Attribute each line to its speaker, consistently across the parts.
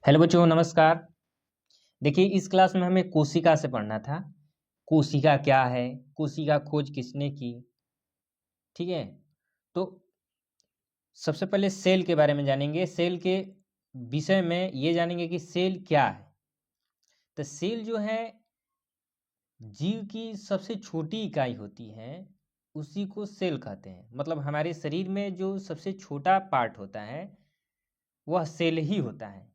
Speaker 1: Hello बच्चों, नमस्कार। देखिए, इस क्लास में हमें कोशिका से पढ़ना था। कोशिका क्या है, कोशिका खोज किसने की। ठीक है। तो सबसे पहले सेल के बारे में जानेंगे। सेल के विषय में ये जानेंगे कि सेल क्या है। तो सेल जो है जीव की सबसे छोटी इकाई होती है, उसी को सेल कहते हैं। मतलब हमारे शरीर में जो सबसे छोटा पार्ट होता है वह सेल ही होता है।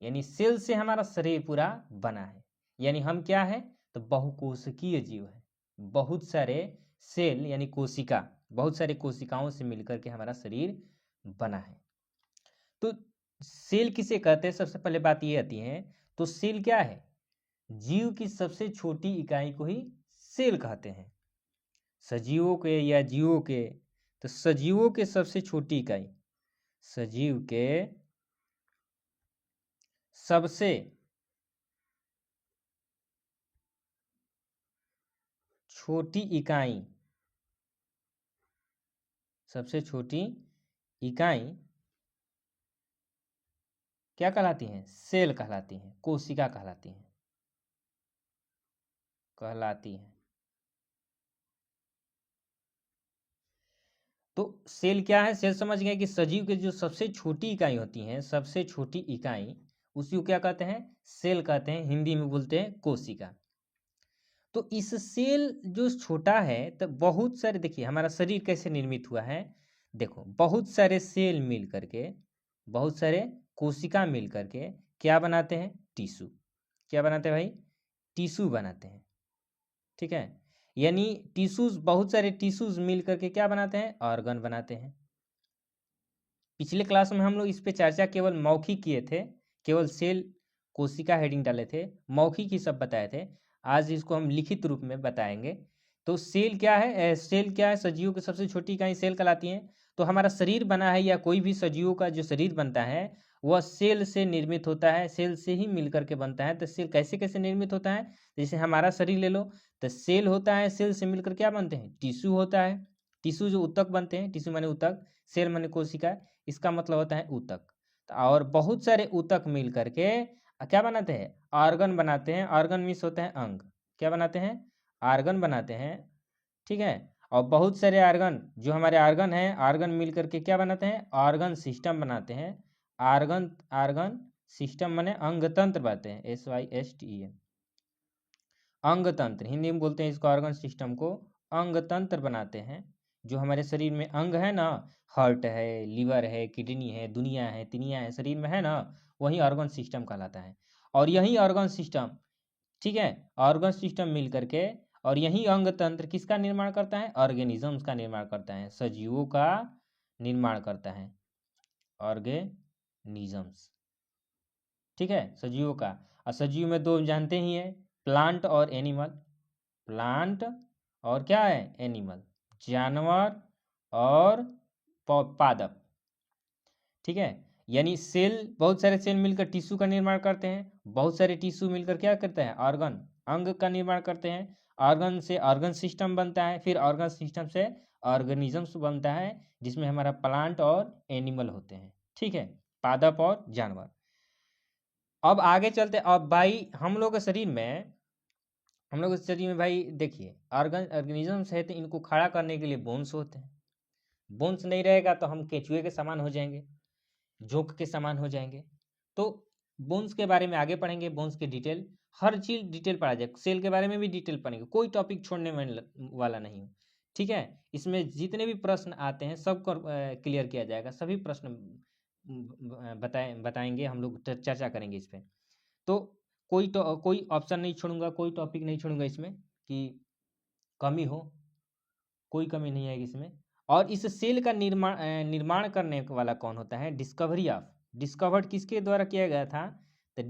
Speaker 1: यानी सेल से हमारा शरीर पूरा बना है। यानी हम क्या है, तो बहुकोशिकीय जीव है। बहुत सारे सेल यानी कोशिका, बहुत सारे कोशिकाओं से मिलकर के हमारा शरीर बना है। तो सेल किसे कहते हैं, सबसे पहले बात ये आती है। तो सेल क्या है, जीव की सबसे छोटी इकाई को ही सेल कहते हैं। सजीवों के या जीवों के, तो सजीवों के सबसे छोटी इकाई, सजीव के सबसे छोटी इकाई, सबसे छोटी इकाई क्या कहलाती हैं, सेल कहलाती हैं, कोशिका कहलाती हैं, कहलाती हैं। तो सेल क्या है, सेल समझ गए कि सजीव के जो सबसे छोटी इकाई होती हैं, सबसे छोटी इकाई, उसी को क्या कहते हैं, सेल कहते हैं। हिंदी में बोलते हैं कोशिका। तो इस सेल जो छोटा है, तो बहुत सारे, देखिए हमारा शरीर कैसे निर्मित हुआ है। देखो, बहुत सारे सेल मिल करके, बहुत सारे कोशिका मिल करके क्या बनाते हैं, टिश्यू। क्या बनाते हैं भाई, टिश्यू बनाते हैं। ठीक है। यानी टिश्यूज, बहुत सारे टिश्यूज मिल करके क्या बनाते हैं, ऑर्गन बनाते हैं। पिछले क्लास में हम लोग इस पे चर्चा केवल मौखिक किए थे, केवल सेल कोशिका हेडिंग डाले थे, मौखिक ही सब बताए थे। आज इसको हम लिखित रूप में बताएंगे। तो सेल क्या है, सेल क्या है, सजीवों की सबसे छोटी इकाई सेल कहलाती है। तो हमारा शरीर बना है, या कोई भी सजीवों का जो शरीर बनता है वह सेल से निर्मित होता है, सेल से ही मिल करके बनता है। तो सेल कैसे कैसे निर्मित होता है, जैसे हमारा शरीर ले लो, तो सेल होता है, सेल से मिलकर क्या बनते हैं, टिश्यू होता है। टिश्यू जो ऊतक बनते हैं, टिश्यू माने ऊतक, सेल माने कोशिका, इसका मतलब होता है ऊतक। और बहुत सारे ऊतक मिल करके क्या बनाते हैं, ऑर्गन बनाते हैं। ऑर्गन मीन्स होते हैं अंग। क्या बनाते हैं, ऑर्गन बनाते हैं। ठीक है। और बहुत सारे ऑर्गन, जो हमारे ऑर्गन हैं, ऑर्गन मिल करके क्या बनाते हैं, ऑर्गन सिस्टम बनाते हैं। ऑर्गन, ऑर्गन सिस्टम माने अंग तंत्र बनाते हैं, SYSTEM, अंग तंत्र। हिंदी में बोलते हैं इसको, ऑर्गन सिस्टम को अंग तंत्र बनाते हैं। जो हमारे शरीर में अंग है ना, हार्ट है, लीवर है, किडनी है, दुनिया है, तिनिया है, शरीर में है ना, वही ऑर्गन सिस्टम कहलाता है। और यही ऑर्गन सिस्टम, ठीक है, ऑर्गन सिस्टम मिल करके, और यही अंग तंत्र किसका निर्माण करता है, ऑर्गेनिजम्स का निर्माण करता है, सजीवों का निर्माण करता है, ऑर्गेनिजम्स। ठीक है, सजीवों का। और सजीव में दो जानते ही हैं, प्लांट और एनिमल। प्लांट और क्या है, एनिमल, जानवर और पादप। ठीक है। यानी सेल, बहुत सारे सेल मिलकर टिश्यू का निर्माण करते हैं, बहुत सारे टिश्यू मिलकर क्या करते हैं, ऑर्गन, अंग का निर्माण करते हैं। ऑर्गन से ऑर्गन सिस्टम बनता है, फिर ऑर्गन सिस्टम से ऑर्गेनिजम्स बनता है, जिसमें हमारा प्लांट और एनिमल होते हैं। ठीक है, पादप और जानवर। अब आगे चलते। अब भाई हम लोग के शरीर में, हम लोग के शरीर में भाई देखिए, ऑर्गेनिजम्स है, तो इनको खड़ा करने के लिए बोन्स होते हैं। बोन्स नहीं रहेगा तो हम केचुए के समान हो जाएंगे, जोंक के समान हो जाएंगे। तो बोन्स के बारे में आगे पढ़ेंगे, बोन्स के डिटेल, हर चीज डिटेल पढ़ा जाए। सेल के बारे में भी डिटेल पढ़ेंगे, कोई टॉपिक छोड़ने वाला नहीं हूँ। ठीक है। इसमें जितने भी प्रश्न आते हैं सबको क्लियर किया जाएगा, सभी प्रश्न बताएंगे हम लोग, चर्चा करेंगे इस पे। तो कोई ऑप्शन नहीं छोड़ूंगा, कोई टॉपिक नहीं छोड़ूंगा इसमें कि कमी हो, कोई कमी नहीं आएगी इसमें। और इस सेल का निर्माण करने वाला कौन होता है, डिस्कवरी ऑफ, डिस्कवर्ड किसके द्वारा किया गया था, तो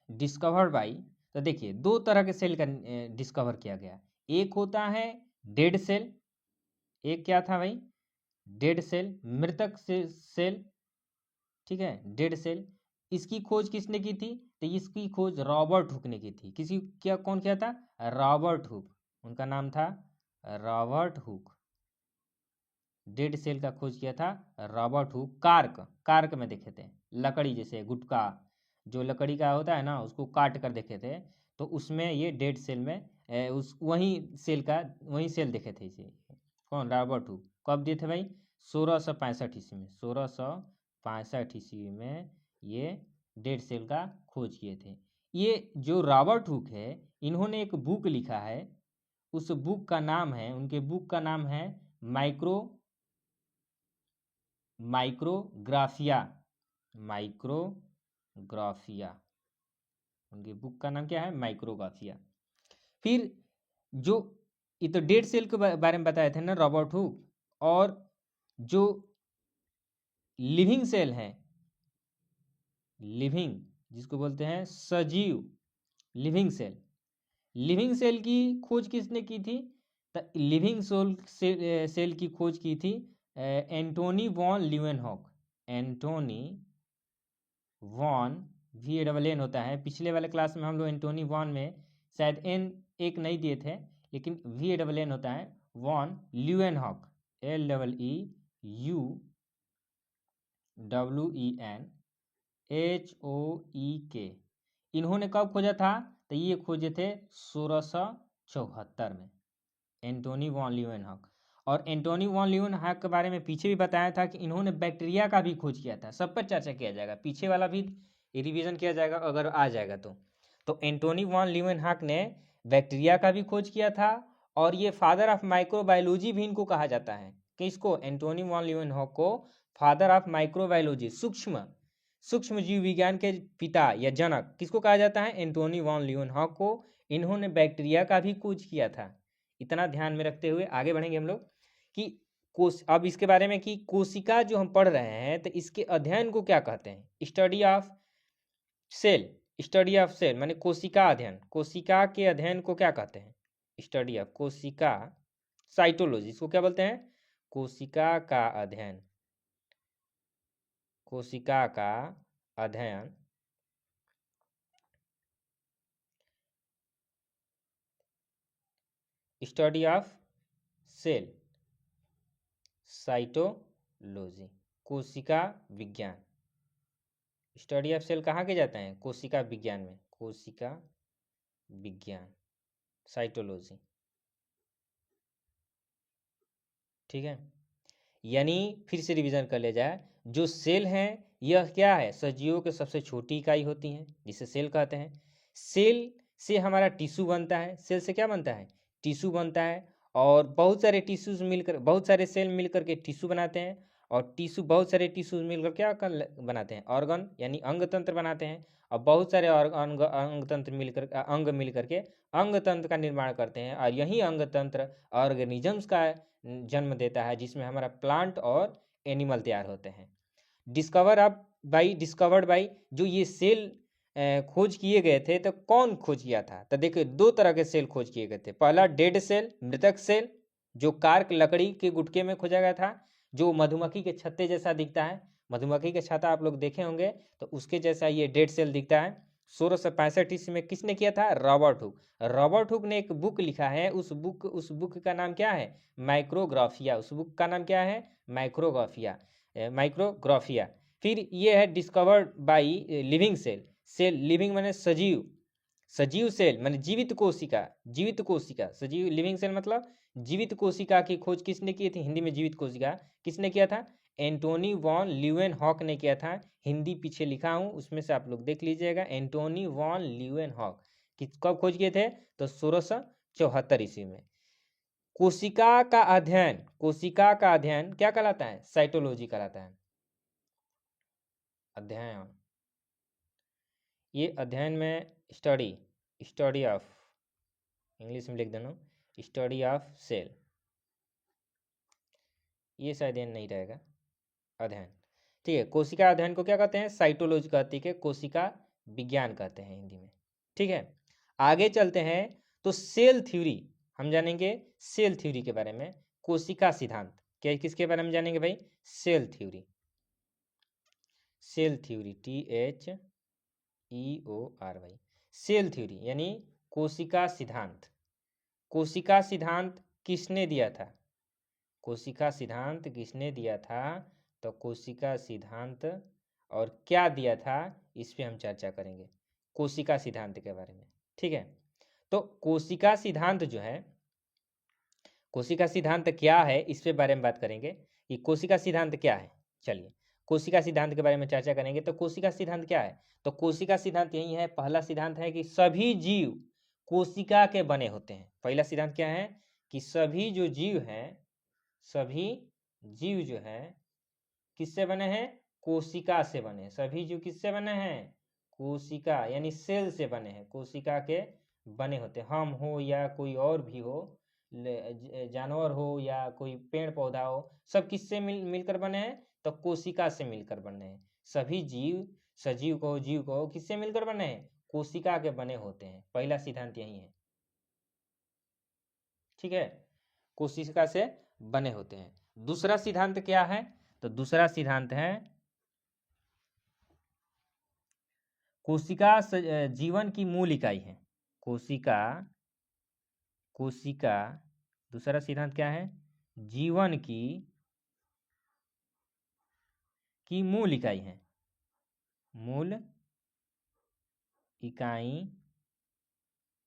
Speaker 1: डिस्कवर्ड बाई। तो देखिए, दो तरह के सेल का डिस्कवर किया गया। एक होता है डेड सेल, एक क्या था भाई, डेड सेल, मृतक सेल। ठीक है, डेड सेल। इसकी खोज किसने की थी, तो इसकी खोज रॉबर्ट हुक ने की थी। किसी क्या, कौन किया था, रॉबर्ट हुक, उनका नाम था रॉबर्ट हुक। डेड सेल का खोज किया था रॉबर्ट हुक। कार्क में देखे थे, लकड़ी जैसे गुटका जो लकड़ी का होता है ना, उसको काट कर देखे थे, तो उसमें ये डेड सेल में उस वही सेल देखे थे इसे। कौन? Robert Hooke. कब दिए थे भाई? 1665 ईस्वी में। 1665 ईस्वी में ये डेड सेल का खोज किए थे। ये जो रॉबर्ट हुक है, इन्होंने एक बुक लिखा है, उस बुक का नाम है, उनके बुक का नाम है माइक्रोग्राफिया। माइक्रोग्राफिया, उनकी बुक का नाम क्या है? माइक्रोग्राफिया। फिर जो ये तो डेड सेल के बारे में बताए थे ना रॉबर्ट हुक, और जो लिविंग सेल है, लिविंग जिसको बोलते हैं सजीव, लिविंग सेल, लिविंग सेल की खोज किसने की थी? तो लिविंग सेल की खोज की थी Antony von Leeuwenhoek. Antony von, VANN होता है। पिछले वाले क्लास में हम लोग एंटोनी वॉन में शायद एन एक नहीं दिए थे, लेकिन VANN होता है। वॉन ल्यूवेनहॉक, LEEWENHOEK, इन्होंने कब खोजा था? तो ये खोजे थे 1674 में, एंटोनी वॉन ल्यूवेनहॉक। और एंटोनी वॉन ल्यूवेनहॉक के बारे में पीछे भी बताया था कि इन्होंने बैक्टीरिया का भी खोज किया था। सब पर चर्चा किया जाएगा, पीछे वाला भी रिवीजन किया जाएगा अगर आ जाएगा तो एंटोनी वॉन ल्यूवेनहॉक ने बैक्टीरिया का भी खोज किया था, और ये फादर ऑफ माइक्रोबायोलॉजी भी इनको कहा जाता है। किसको? एंटोनी वॉन ल्यूवेनहॉक को फादर ऑफ माइक्रोबायोलॉजी, सूक्ष्म जीव विज्ञान के पिता या जनक किसको कहा जाता है? एंटोनी वॉन ल्यूवेनहॉक को। इन्होंने बैक्टीरिया का भी खोज किया था। इतना ध्यान में रखते हुए आगे बढ़ेंगे हम लोग कि अब इसके बारे में कि कोशिका जो हम पढ़ रहे हैं, तो इसके अध्ययन को क्या कहते हैं? Study of cell. Study of cell माने कोशिका अध्ययन। कोशिका के अध्ययन को क्या कहते हैं? स्टडी ऑफ कोशिका, साइटोलॉजी, इसको क्या बोलते हैं? कोशिका का अध्ययन। कोशिका का अध्ययन स्टडी ऑफ सेल, साइटोलॉजी, कोशिका विज्ञान। स्टडी ऑफ सेल कहाँ के जाते हैं? कोशिका विज्ञान में, कोशिका विज्ञान, साइटोलॉजी। ठीक है, यानी फिर से रिवीजन कर ले जाए, जो सेल हैं यह क्या है? सजीवों के सबसे छोटी इकाई होती हैं, जिसे सेल कहते हैं। सेल से हमारा टिश्यू बनता है। सेल से क्या बनता है? टिश्यू बनता है, और बहुत सारे टिश्यूज मिलकर, बहुत सारे सेल मिलकर के टिश्यू बनाते हैं, और टिश्यू, बहुत सारे टिश्यूज मिलकर क्या बनाते हैं? ऑर्गन यानी अंग तंत्र बनाते हैं, और बहुत सारे अंग तंत्र मिलकर, अंग मिलकर के अंग तंत्र का निर्माण करते हैं, और यही अंग तंत्र ऑर्गेनिजम्स का जन्म देता है, जिसमें हमारा प्लांट और एनिमल तैयार होते हैं। डिस्कवर्ड बाई जो ये सेल खोज किए गए थे, तो कौन खोज किया था? तो देखिए, दो तरह के सेल खोज किए गए थे। पहला डेड सेल, मृतक सेल, जो कार्क लकड़ी के गुटके में खोजा गया था, जो मधुमक्खी के छत्ते जैसा दिखता है। मधुमक्खी के छत्ता आप लोग देखे होंगे, तो उसके जैसा ये डेड सेल दिखता है। 1665 ईस्वी में किसने किया था? Robert Hooke. रॉबर्ट हुक ने एक बुक लिखा है, उस बुक का नाम क्या है? माइक्रोग्राफिया। उस बुक का नाम क्या है? माइक्रोग्राफिया। फिर ये है discovered by living cell. Cell living माने सजीव, सजीव सेल माने जीवित कोशिका, जीवित कोशिका, सजीव, लिविंग सेल मतलब जीवित कोशिका की खोज किसने की थी? हिंदी में जीवित कोशिका किसने किया था? एंटोनी वॉन ल्यूवेनहॉक ने किया था। हिंदी पीछे लिखा हूं, उसमें से आप लोग देख लीजिएगा। एंटोनी वॉन ल्यूवेनहॉक कब खोज किए थे? तो 1674 ईस्वी में। कोशिका का अध्ययन, कोशिका का अध्ययन क्या कहलाता है? साइटोलॉजी कहलाता है। अध्ययन, ये अध्ययन में स्टडी ऑफ, इंग्लिश में लिख देना, स्टडी ऑफ सेल, ये शायद एन नहीं रहेगा, अध्ययन। ठीक है, कोशिका अध्ययन को क्या कहते हैं? साइटोलॉजी कहती है, कोशिका विज्ञान कहते हैं हिंदी में। ठीक है, आगे चलते हैं तो सेल थ्योरी हम जानेंगे। सेल थ्योरी के बारे में, कोशिका सिद्धांत, क्या किसके बारे में जानेंगे भाई? Cell theory. Cell theory, THEORY, cell theory यानी कोशिका सिद्धांत। कोशिका सिद्धांत किसने दिया था? कोशिका सिद्धांत किसने दिया था? तो कोशिका सिद्धांत, और क्या दिया था इस पे हम चर्चा करेंगे, कोशिका सिद्धांत के बारे में। ठीक है, तो कोशिका सिद्धांत जो है, कोशिका सिद्धांत क्या है इस पे बारे में बात करेंगे कि कोशिका सिद्धांत क्या है। चलिए कोशिका सिद्धांत के बारे में चर्चा करेंगे। तो कोशिका सिद्धांत क्या है? तो कोशिका सिद्धांत यही है, पहला सिद्धांत है कि सभी जीव कोशिका के बने होते हैं। पहला सिद्धांत क्या है कि सभी जो जीव हैं, सभी जीव जो है किससे बने हैं? कोशिका से बने हैं। सभी जीव किससे बने हैं? कोशिका यानी सेल से बने हैं, कोशिका के बने होते हैं। हम हो या कोई और भी हो, जानवर हो या कोई पेड़ पौधा हो, सब किससे मिलकर बने हैं? तो कोशिका से मिलकर बने हैं। सभी जीव, सजीव को, जीव को किससे मिलकर बने हैं? कोशिका के बने होते हैं। पहला सिद्धांत यही है। ठीक है, कोशिका से बने होते हैं। दूसरा सिद्धांत क्या है? तो दूसरा सिद्धांत है कोशिका जीवन की मूल इकाई है। कोशिका, कोशिका दूसरा सिद्धांत क्या है? जीवन की मूल इकाई है। मूल इकाई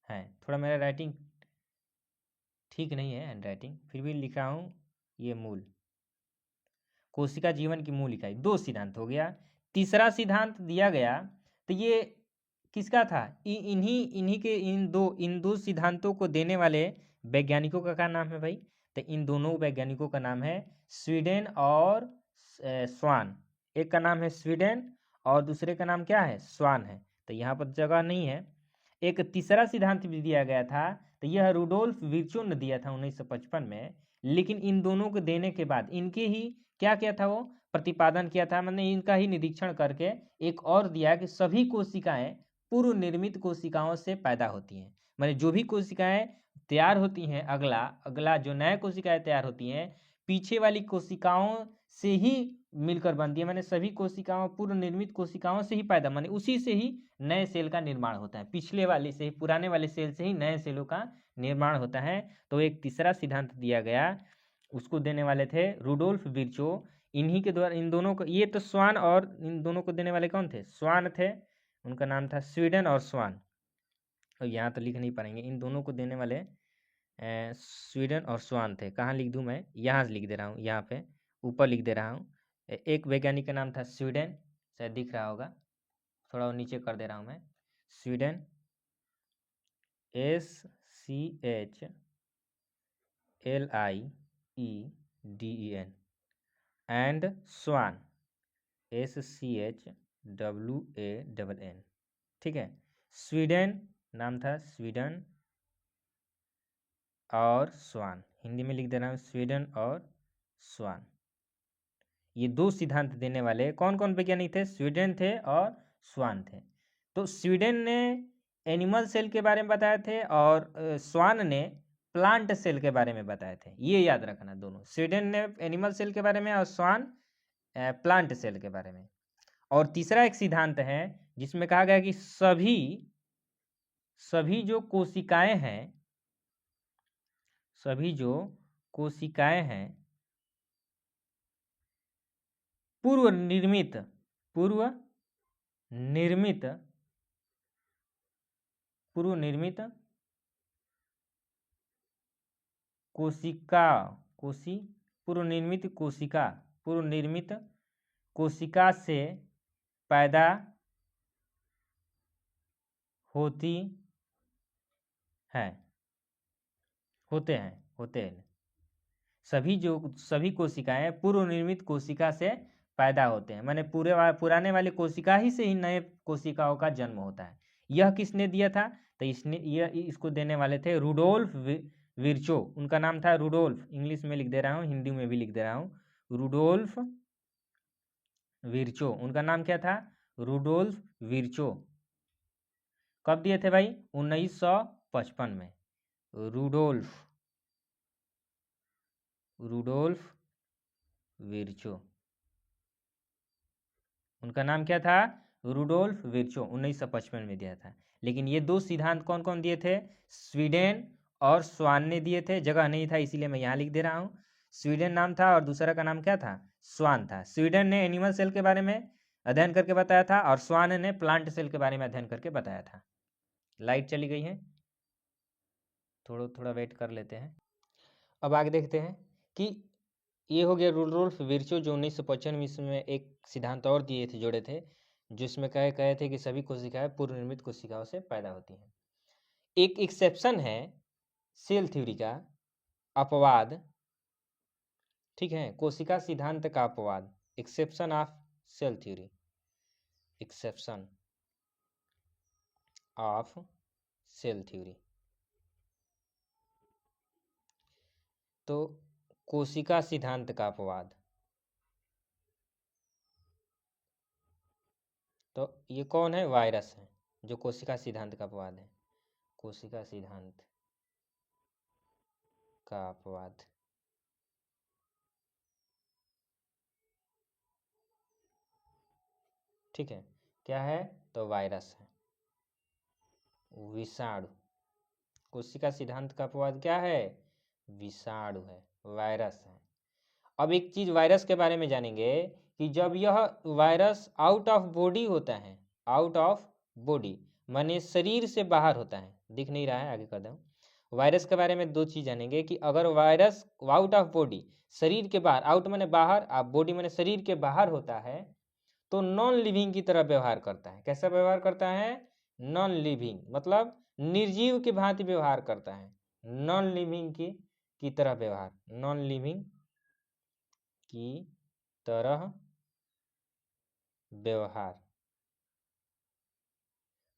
Speaker 1: है। थोड़ा मेरा राइटिंग ठीक नहीं है, हैंड राइटिंग, फिर भी लिख रहा हूँ ये मूल, कोशिका जीवन की मूल इकाई। दो सिद्धांत हो गया। तीसरा सिद्धांत दिया गया, तो ये किसका था? इन्हीं के इन दो सिद्धांतों को देने वाले वैज्ञानिकों का क्या नाम है भाई? तो इन दोनों वैज्ञानिकों का नाम है स्वीडन और स्वान। एक का नाम है स्वीडन और दूसरे का नाम क्या है? स्वान है। तो यहाँ पर जगह नहीं है। एक तीसरा सिद्धांत भी दिया गया था, तो यह रुडोल्फ विर्चो ने दिया था 1955 में। लेकिन इन दोनों को देने के बाद इनके ही क्या किया था, वो प्रतिपादन किया था, मैंने इनका ही निरीक्षण करके एक और दिया कि सभी कोशिकाएं पूर्व निर्मित कोशिकाओं से पैदा होती हैं। माने जो भी कोशिकाएं तैयार होती हैं, अगला अगला जो नया कोशिकाएं तैयार होती हैं, पीछे वाली कोशिकाओं से ही मिलकर बनती है। माने सभी कोशिकाओं, पूर्व निर्मित कोशिकाओं से ही पैदा, माने उसी से ही नए सेल का निर्माण होता है। पिछले वाले से ही, पुराने वाले सेल से ही नए सेलों का निर्माण होता है। तो एक तीसरा सिद्धांत दिया गया, उसको देने वाले थे रुडोल्फ विर्चो। इन्हीं के द्वारा, इन दोनों को, ये तो स्वान और इन दोनों को देने वाले कौन थे? स्वान थे, उनका नाम था स्वीडन और स्वान। और यहाँ तो लिख नहीं पाएंगे, इन दोनों को देने वाले स्वीडन और स्वान थे। कहाँ लिख दूँ मैं? यहाँ से लिख दे रहा हूँ, यहाँ पे ऊपर लिख दे रहा हूँ। एक वैज्ञानिक का नाम था स्वीडन, शायद दिख रहा होगा, थोड़ा नीचे कर दे रहा हूँ मैं, Schleiden SCHLIEDEN and Schwann SCHWANN। ठीक है, स्वीडन नाम था, स्वीडन और स्वान, हिंदी में लिख दे रहा हूँ स्वीडन और स्वान। ये दो सिद्धांत देने वाले कौन कौन वैज्ञानिक थे? स्वीडन थे और स्वान थे। तो स्वीडन ने एनिमल सेल के बारे में बताए थे और स्वान ने प्लांट सेल के बारे में बताए थे। ये याद रखना, दोनों, स्वीडन ने एनिमल सेल के बारे में और स्वान प्लांट सेल के बारे में। और तीसरा एक सिद्धांत है जिसमें कहा गया कि सभी जो कोशिकाएं हैं, सभी जो कोशिकाएं हैं पूर्व निर्मित कोशिका से पैदा होते हैं। सभी कोशिकाएं पूर्व निर्मित कोशिका से पैदा होते हैं, माने पुराने वाले कोशिका ही से ही नए कोशिकाओं का जन्म होता है। यह किसने दिया था? तो इसको देने वाले थे रुडोल्फ विर्चो। उनका नाम था रुडोल्फ, इंग्लिश में लिख दे रहा हूँ, हिंदी में भी लिख दे रहा हूँ, रुडोल्फ विर्चो। उनका नाम क्या था? Rudolf Virchow. कब दिए थे भाई? 1955 में। रुडोल्फ विर्चो, उनका नाम क्या था? रुडोल्फ विर्चो, 1955 में दिया था। लेकिन ये दो सिद्धांत कौन कौन दिए थे? स्वीडन और स्वान ने दिए थे। जगह नहीं था इसीलिए मैं यहाँ लिख दे रहा हूँ। स्वीडन नाम था और दूसरा का नाम क्या था, स्वान था। स्वीडन ने एनिमल सेल के बारे में अध्ययन करके बताया था और स्वान ने प्लांट सेल के बारे में अध्ययन करके बताया था। लाइट चली गई है, थोड़ा वेट कर लेते हैं। अब आगे देखते हैं कि ये हो गया रूडोल्फ विर्चो जो 1995 में एक सिद्धांत और दिए थे, जोड़े थे, जिसमें कहे थे कि सभी कोशिकाएं पूर्व निर्मित कोशिकाओं से पैदा होती हैं। एक एक्सेप्शन है सेल थ्योरी का अपवाद, ठीक है, कोशिका सिद्धांत का अपवाद, exception of cell theory, exception of cell theory. तो कोशिका सिद्धांत का अपवाद, तो ये कौन है, वायरस है जो कोशिका सिद्धांत का अपवाद है, कोशिका सिद्धांत का अपवाद। ठीक है, क्या है, तो वायरस है, विषाणु। कोशिका सिद्धांत का अपवाद क्या है, विषाणु है, वायरस है। अब एक चीज वायरस के बारे में जानेंगे कि जब यह वायरस आउट ऑफ बॉडी होता है, आउट ऑफ बॉडी माने शरीर से बाहर होता है, दिख नहीं रहा है, आगे कर दूं। वायरस के बारे में दो चीज जानेंगे कि अगर वायरस आउट ऑफ बॉडी, शरीर के बाहर, आउट माने बाहर, आप बॉडी माने शरीर के बाहर होता है, तो नॉन लिविंग की तरह व्यवहार करता है। कैसा व्यवहार करता है, नॉन लिविंग मतलब निर्जीव की भांति व्यवहार करता है, नॉन लिविंग की तरह व्यवहार, नॉन लिविंग की तरह व्यवहार।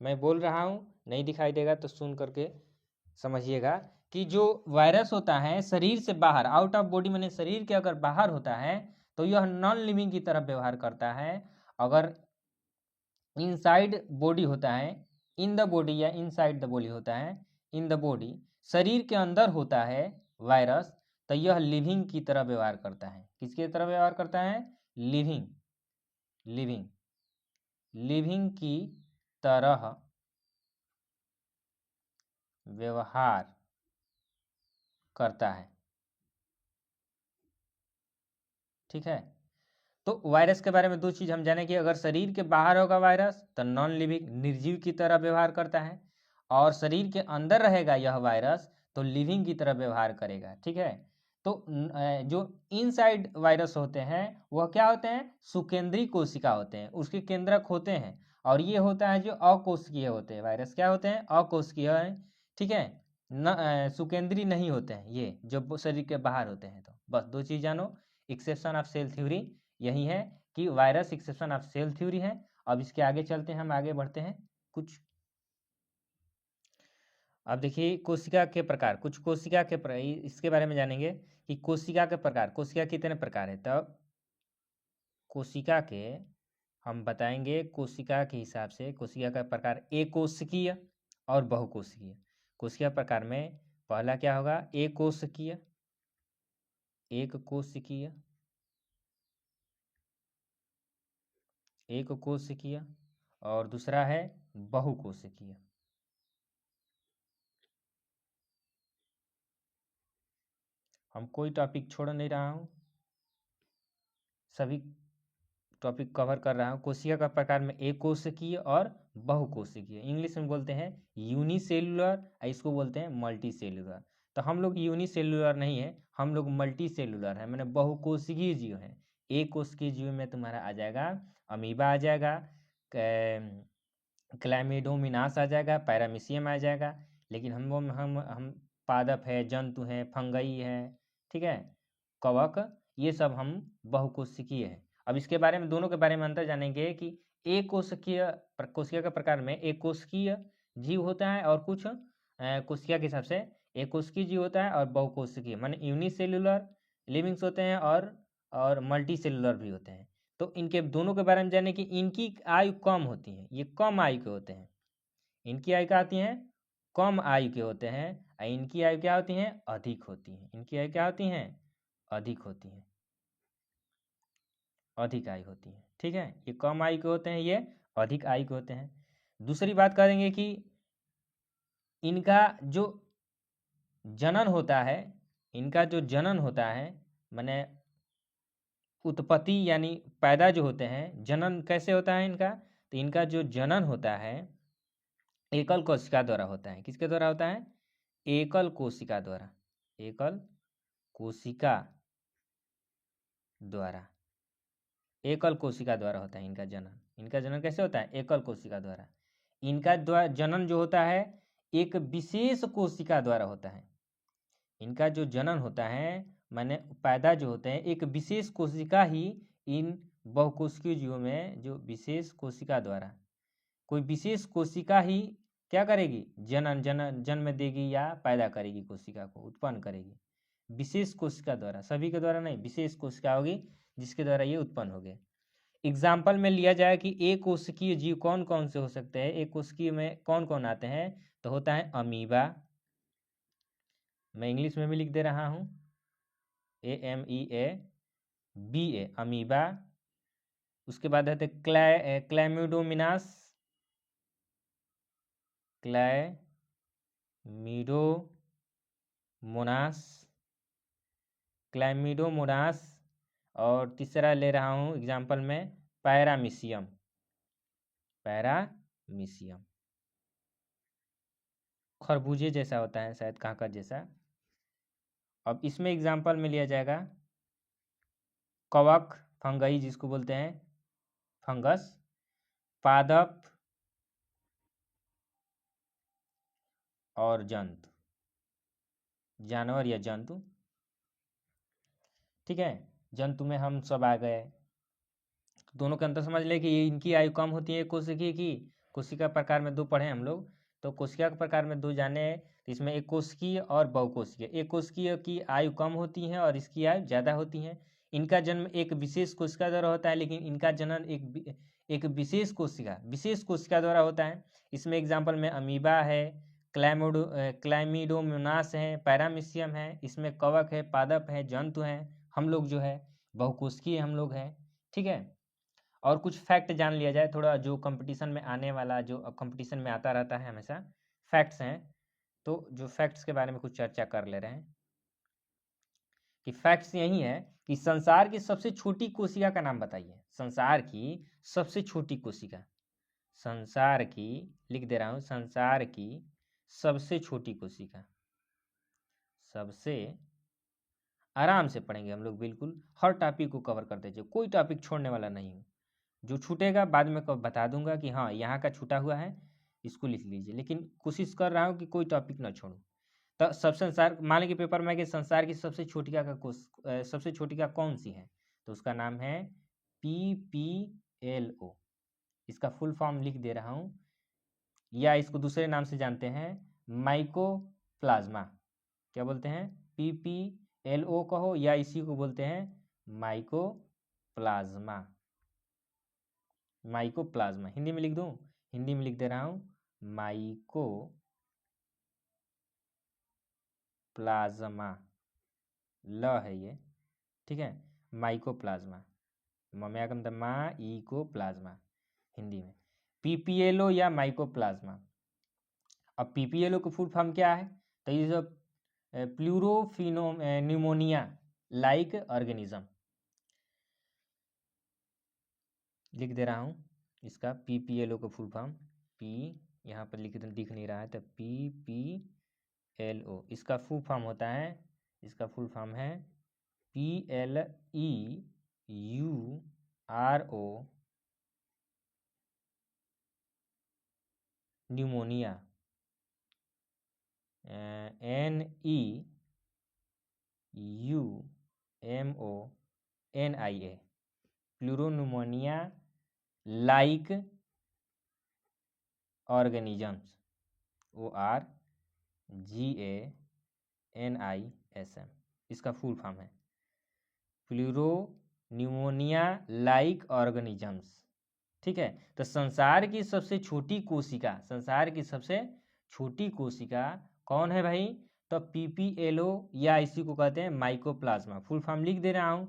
Speaker 1: मैं बोल रहा हूं, नहीं दिखाई देगा तो सुन करके समझिएगा कि जो वायरस होता है शरीर से बाहर, आउट ऑफ बॉडी माने शरीर के अगर बाहर होता है तो यह नॉन लिविंग की तरह व्यवहार करता है। अगर इनसाइड बॉडी होता है, इन द बॉडी या इनसाइड द बॉडी होता है, इन द बॉडी शरीर के अंदर होता है वायरस, तो यह लिविंग की तरह व्यवहार करता है। किसकी तरह व्यवहार करता है, लिविंग, लिविंग, लिविंग की तरह व्यवहार करता है। ठीक है, तो वायरस के बारे में दो चीज हम जाने कि अगर शरीर के बाहर होगा वायरस तो नॉन लिविंग, निर्जीव की तरह व्यवहार करता है, और शरीर के अंदर रहेगा यह वायरस तो लिविंग की तरह व्यवहार करेगा। ठीक है, तो जो इनसाइड वायरस होते हैं वह क्या होते हैं, सुकेंद्रीय कोशिका होते हैं, उसके केंद्रक होते हैं, और ये होता है जो अकोशिकीय होते हैं, वायरस क्या होते हैं, अकोशिकीय है। ठीक है, न सुकेंद्रीय नहीं होते हैं ये, जो शरीर के बाहर होते हैं। तो बस दो चीज जानो, एक्सेप्शन ऑफ सेल थ्योरी यही है कि virus exception of cell theory है। अब इसके आगे चलते हैं, हम आगे बढ़ते हैं कुछ। अब देखिए कोशिका के प्रकार, कुछ कोशिका के इसके बारे में जानेंगे कि कोशिका के प्रकार, कोशिका कितने प्रकार है। तब कोशिका के हम बताएंगे, कोशिका के हिसाब से कोशिका का प्रकार एकोशिकीय और बहुकोशिकीय। कोशिका प्रकार में पहला क्या होगा, एकोशिकीय, एक कोशिकीय, एक कोशिकीय, और दूसरा है बहुकोशिकीय। हम कोई टॉपिक छोड़ नहीं रहा हूँ, सभी टॉपिक कवर कर रहा हूँ। कोशिका का प्रकार में एक कोशिकीय और बहुकोशिकीय, इंग्लिश में बोलते हैं यूनिसेल्युलर, इसको बोलते हैं मल्टी सेल्युलर। तो हम लोग यूनिसेल्युलर नहीं है, हम लोग मल्टी सेल्युलर है, मैंने बहुकोशिकीय जीव है। एक कोशिकीय जीव में तुम्हारा आ जाएगा अमीबा, आ जाएगा क्लैमिडोमिनास, आ जाएगा पैरामीशियम, आ जाएगा। लेकिन हम पादप है, जंतु हैं, फंगई है, ठीक है, कवक, ये सब हम बहुकोशिकीय है। अब इसके बारे में, दोनों के बारे में अंतर जानेंगे कि एक कोशिकीय, कोशिका के प्रकार में एक कोशिकीय जीव होता है और कुछ कोशिका के हिसाब से एक कोशिकीय जीव होता है, और बहुकोशिकीय माने यूनिसेल्युलर लिविंग्स होते हैं और मल्टी सेल्युलर भी होते हैं। तो इनके दोनों के बारे में जाने कि इनकी आयु कम होती है, ये कम आयु के होते हैं, इनकी आयु क्या होती है, कम आयु के होते हैं, और इनकी आयु क्या होती है, अधिक होती है। इनकी आयु क्या होती है, अधिक होती है, अधिक आयु होती है। ठीक है, ये कम आयु के होते हैं, ये अधिक आयु के होते हैं। दूसरी बात करेंगे कि इनका जो जनन होता है, इनका जो जनन होता है माने उत्पत्ति यानी पैदा जो होते हैं, जनन कैसे होता है इनका, तो इनका जो जनन होता है एकल कोशिका द्वारा होता है। किसके द्वारा होता है? एकल कोशिका द्वारा। एकल कोशिका द्वारा, एकल कोशिका द्वारा होता है इनका जनन। इनका जनन कैसे होता है? एकल कोशिका द्वारा। इनका जनन जो होता है एक विशेष कोशिका द्वारा होता है। इनका जो जनन होता है माने पैदा जो होते हैं एक विशेष कोशिका ही, इन बहुकोशिकीय जीवों में जो विशेष कोशिका द्वारा, कोई विशेष कोशिका ही क्या करेगी? जन्म देगी या पैदा करेगी, कोशिका को उत्पन्न करेगी विशेष कोशिका द्वारा। सभी के द्वारा नहीं, विशेष कोशिका होगी जिसके द्वारा ये उत्पन्न हो गए। एग्जाम्पल में लिया जाए कि एक कोशिकीय जीव कौन कौन से हो सकते हैं, एक कोशिकीय में कौन कौन आते हैं, तो होता है अमीबा, मैं इंग्लिश में भी लिख दे रहा हूं, AMEABA अमीबा। उसके बाद है क्लैमिडोमोनास, क्लैमिडोमोनास। और तीसरा ले रहा हूं एग्जाम्पल में पैरामीशियम, खरबूजे जैसा होता है शायद, कांकर जैसा। अब इसमें एग्जाम्पल में लिया जाएगा कवक, फंगई जिसको बोलते हैं फंगस, पादप और जंतु, जानवर या जंतु। ठीक है, जंतु में हम सब आ गए। दोनों के अंतर समझ ले कि इनकी आयु कम होती है कोशिकीय की। कोशिका प्रकार में दो पढ़े हम लोग, तो कोशिका के प्रकार में दो जाने, तो इसमें एक कोशिकीय और बहुकोशिकीय। एक कोशिकीय की आयु कम होती है और इसकी आयु ज़्यादा होती है। इनका जन्म एक विशेष कोशिका द्वारा होता है, लेकिन इनका जनन एक विशेष कोशिका द्वारा होता है। इसमें एग्जाम्पल में अमीबा है, क्लैमिडोमोनास है, पैरामीशियम है, इसमें कवक है, पादप है, जंतु हैं, हम लोग जो है बहुकोशिकीय हम लोग हैं। ठीक है, और कुछ फैक्ट जान लिया जाए थोड़ा, जो कंपटीशन में आने वाला, जो कंपटीशन में आता रहता है हमेशा, फैक्ट्स हैं। तो जो फैक्ट्स के बारे में कुछ चर्चा कर ले रहे हैं कि फैक्ट्स यही है कि संसार की सबसे छोटी कोशिका का नाम बताइए। संसार की सबसे छोटी कोशिका, संसार की, लिख दे रहा हूं, संसार की सबसे छोटी कोशिका। सबसे आराम से पढ़ेंगे हम लोग, बिल्कुल हर टॉपिक को कवर करते जाइए, कोई टॉपिक छोड़ने वाला नहीं हूँ। जो छूटेगा बाद में बता दूंगा कि हाँ यहाँ का छूटा हुआ है, इसको लिख लीजिए, लेकिन कोशिश कर रहा हूँ कि कोई टॉपिक ना छोड़ूं। तो सब संसार, मान लीजिए पेपर में कि संसार की सबसे छोटी का कौन सी है, तो उसका नाम है PPLO। इसका फुल फॉर्म लिख दे रहा हूँ, या इसको दूसरे नाम से जानते हैं माइकोप्लाज्मा। क्या बोलते हैं? PPLO कहो, या इसी को बोलते हैं माइकोप्लाज्मा। माइकोप्लाज्मा हिंदी में लिख दूं, हिंदी में लिख दे रहा हूं माइकोप्लाज्मा, ल है ये, ठीक है, माइकोप्लाज्मा, माइकोप्लाज्मा हिंदी में PPLO या माइकोप्लाज्मा। अब PPLO का फुल फॉर्म क्या है, तो ये जो प्लूरोफिनोनिमोनिया लाइक ऑर्गेनिज्म, लिख दे रहा हूँ इसका PPLO का फुल फॉर्म, यहाँ पर दिख नहीं रहा है, तो PPLO इसका फुल फॉर्म होता है, इसका फुल फॉर्म है PLEURO pneumonia, NEUMONIA, pleuropneumonia like organisms, ORGANISM इसका फुल फॉर्म है, प्लूरोन्यूमोनिया लाइक ऑर्गेनिजम्स। ठीक है, तो संसार की सबसे छोटी कोशिका, संसार की सबसे छोटी कोशिका कौन है भाई, तो PPLO या इसी को कहते हैं माइकोप्लाज्मा। फुल फॉर्म लिख दे रहा हूं,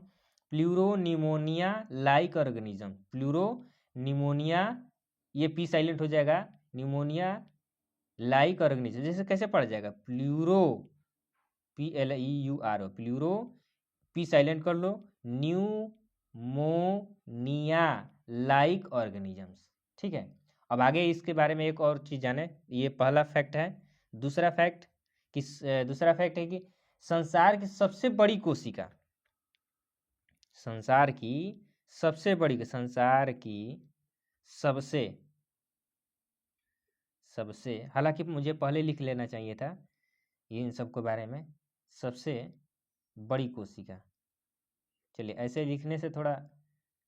Speaker 1: प्लूरोनिमोनिया लाइक ऑर्गेनिज्म। प्लूरोनिमोनिया, ये P साइलेंट हो जाएगा, न्यूमोनिया लाइक ऑर्गेनिज्म, जैसे कैसे पढ़ जाएगा, pleuro PLEURO, pleuro P silent कर लो, न्यूमोनिया लाइक ऑर्गेनिजम्स। ठीक है, अब आगे इसके बारे में एक और चीज़ जाने। ये पहला फैक्ट है। दूसरा फैक्ट है कि संसार की सबसे बड़ी कोशिका, संसार की सबसे हालांकि मुझे पहले लिख लेना चाहिए था इन सब के बारे में। सबसे बड़ी कोशिका, चलिए ऐसे लिखने से थोड़ा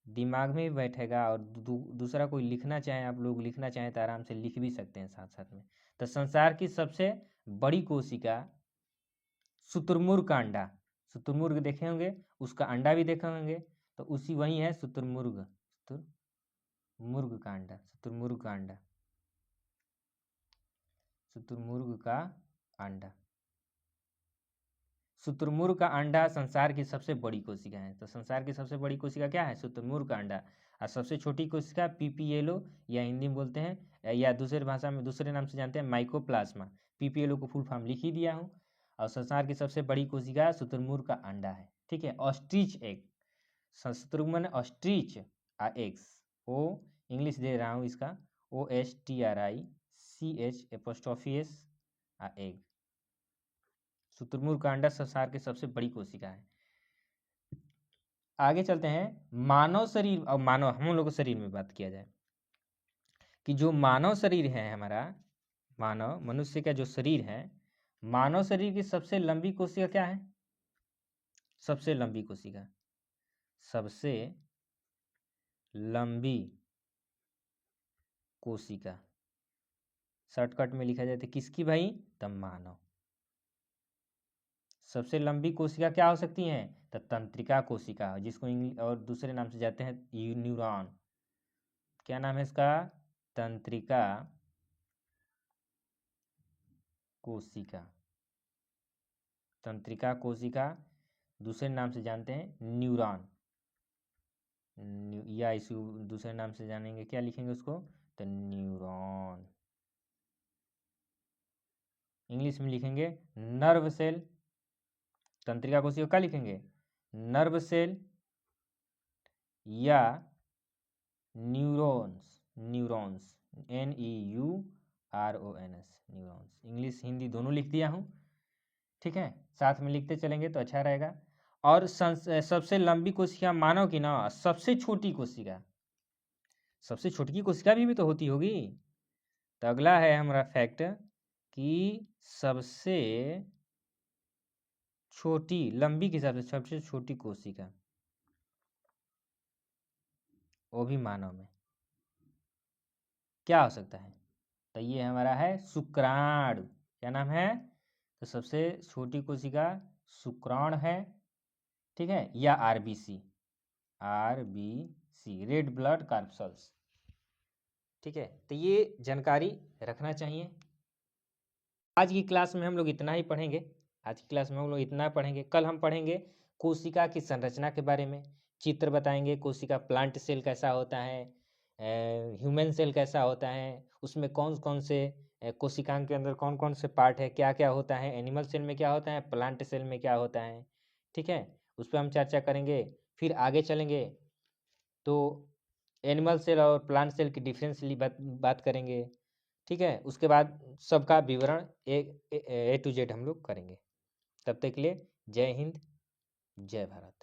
Speaker 1: दिमाग में भी बैठेगा, और दूसरा कोई लिखना चाहे, आप लोग लिखना चाहें तो आराम से लिख भी सकते हैं साथ साथ में। तो संसार की सबसे बड़ी कोशिका शुतुरमुर्ग का अंडा, शुतुरमुर्ग देखे होंगे, उसका अंडा भी देखे होंगे, तो उसी वही है शुतुरमुर्ग का अंडा, शुतुरमुर्ग का अंडा संसार की सबसे बड़ी कोशिका है। तो संसार की सबसे बड़ी कोशिका क्या है? शुतुरमुर्ग का अंडा। और सबसे छोटी कोशिका पीपीएलओ, या हिंदी में बोलते हैं, या दूसरे भाषा में दूसरे नाम से जानते हैं, माइकोप्लाज्मा। पीपीएलओ को फुल फॉर्म लिख ही दिया हूँ। और संसार की सबसे बड़ी कोशिका शुतुरमुर्ग का अंडा है। ठीक है, ऑस्ट्रिच एग, शुतुरमुर्ग में ऑस्ट्रिच एग्स, ओ इंग्लिश दे रहा हूँ इसका, OSTRICH एग। शुतुरमुर्ग का अंडा संसार की सबसे बड़ी कोशिका है। आगे चलते हैं, मानव शरीर, और हम लोग के शरीर में बात किया जाए कि जो मानव शरीर है हमारा, मनुष्य का जो शरीर है, मानव शरीर की सबसे लंबी कोशिका क्या है? सबसे लंबी कोशिका शॉर्टकट में लिखा जाए तो किसकी भाई? तो मानव। सबसे लंबी कोशिका क्या हो सकती है? तो तंत्रिका कोशिका, जिसको और दूसरे नाम से जाते हैं न्यूरॉन। क्या नाम है इसका? तंत्रिका कोशिका, दूसरे नाम से जानते हैं न्यूरॉन, या इसी दूसरे नाम से जानेंगे, क्या लिखेंगे उसको? तो न्यूरॉन। इंग्लिश में लिखेंगे नर्व सेल। तंत्रिका कोशिका क्या लिखेंगे? नर्व सेल या neurons, NEURONS, neurons. English Hindi दोनों लिख दिया हूँ। ठीक है, साथ में लिखते चलेंगे तो अच्छा रहेगा। और सबसे लंबी कोशिका मानव की ना, सबसे छोटी कोशिका भी तो होती होगी। तो अगला है हमारा फैक्ट कि सबसे छोटी, लंबी के हिसाब से सबसे छोटी कोशिका, वो भी मानव में, क्या हो सकता है? तो ये हमारा है शुक्राणु। क्या नाम है? तो सबसे छोटी कोशिका शुक्राणु है। ठीक है, या आरबीसी, रेड ब्लड कॉर्पस्कल्स। ठीक है, तो ये जानकारी रखना चाहिए। आज की क्लास में हम लोग इतना पढ़ेंगे। कल हम पढ़ेंगे कोशिका की संरचना के बारे में, चित्र बताएंगे, कोशिका प्लांट सेल कैसा होता है, ह्यूमन सेल कैसा होता है, उसमें कौन कौन से कोशिकाओं के अंदर कौन कौन से पार्ट है, क्या क्या होता है, एनिमल सेल में क्या होता है, प्लांट सेल में क्या होता है। ठीक है, उस पर हम चर्चा करेंगे। फिर आगे चलेंगे तो एनिमल सेल और प्लांट सेल की डिफरेंसली बात करेंगे। ठीक है, उसके बाद सबका विवरण A to Z हम लोग करेंगे। तब तक के लिए जय हिंद, जय भारत।